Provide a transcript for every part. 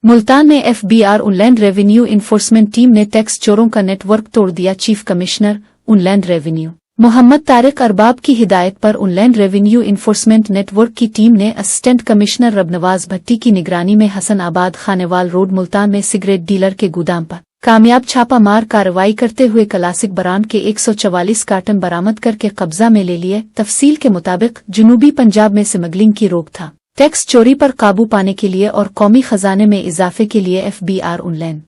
मुल्तान में FBR inland revenue enforcement team ने tax चोरों का नेटवर्क तोड़ दिया। Chief commissioner inland revenue Mohammad Tariq Arbab की हिदायत पर उनलैंड रेवेन्यू इन्फोर्समेंट नेटवर्क की टीम ने असिस्टेंट कमिश्नर रबनवाज भट्टी की निगरानी में हसन आबाद खानेवाल रोड मुल्तान में सिगरेट डीलर के गोदाम पर कामयाब छापा मार कार्रवाई करते हुए क्लासिक ब्रांड के 144 कार्टन बरामद करके कब्जा में ले लिए। तफसील के मुताबिक जनूबी पंजाब में स्मगलिंग की रोकथाम, टैक्स चोरी पर काबू पाने के लिए और कौमी खजाने में इजाफे के लिए FBR inland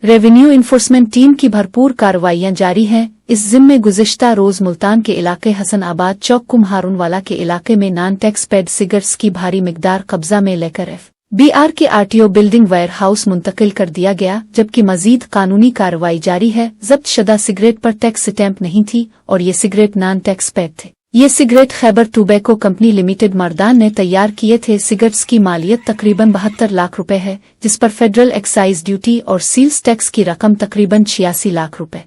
revenue enforcement team की भरपूर कार्रवाइयां जारी हैं। इस जिम्मे गुज़िश्ता रोज मुल्तान के इलाके हसन आबाद चौक कुम्हारूनवाला के इलाके में नॉन टैक्स पेड सिगरेट्स की भारी मिकदार कब्जा में लेकर एफबीआर के आरटीओ बिल्डिंग वेयर हाउस मुंतकिल कर दिया गया, जबकि मजीद कानूनी कार्रवाई जारी है। जब्त शुदा सिगरेट पर टैक्स स्टैंप नहीं थी और ये सिगरेट नॉन टैक्स पेड थे। ये cigarette Khyber tobacco company limited Mardan ने तैयार किए थे। सिगरेट्स की मालियत तकरीबन 72 लाख रुपए है, जिस पर फेडरल एक्साइज ड्यूटी और सील्स टैक्स की रकम तकरीबन 86 लाख रुपए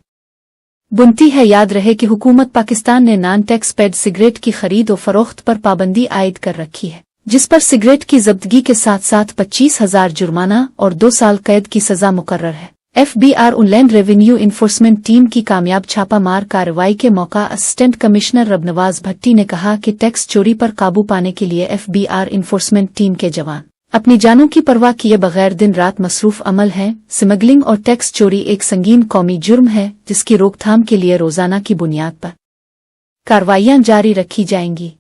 बनती है। याद रहे कि हुकूमत पाकिस्तान ने नॉन टैक्स पेड सिगरेट की खरीद और फरोख्त पर पाबंदी आयद कर रखी है, जिस पर सिगरेट की जब्तगी के साथ साथ 25,000 जुर्माना और 2 साल कैद की सजा मुकर्रर है। FBR inland revenue enforcement team की कामयाब छापा मार कार्रवाई के मौका असिस्टेंट कमिश्नर रबनवाज भट्टी ने कहा कि टैक्स चोरी पर काबू पाने के लिए एफबीआर इन्फोर्समेंट टीम के जवान अपनी जानों की परवाह किए बगैर दिन रात मसरूफ अमल हैं। स्मगलिंग और टैक्स चोरी एक संगीन कौमी जुर्म है, जिसकी रोकथाम के लिए रोजाना की बुनियाद पर कार्रवाइयां जारी रखी जाएंगी।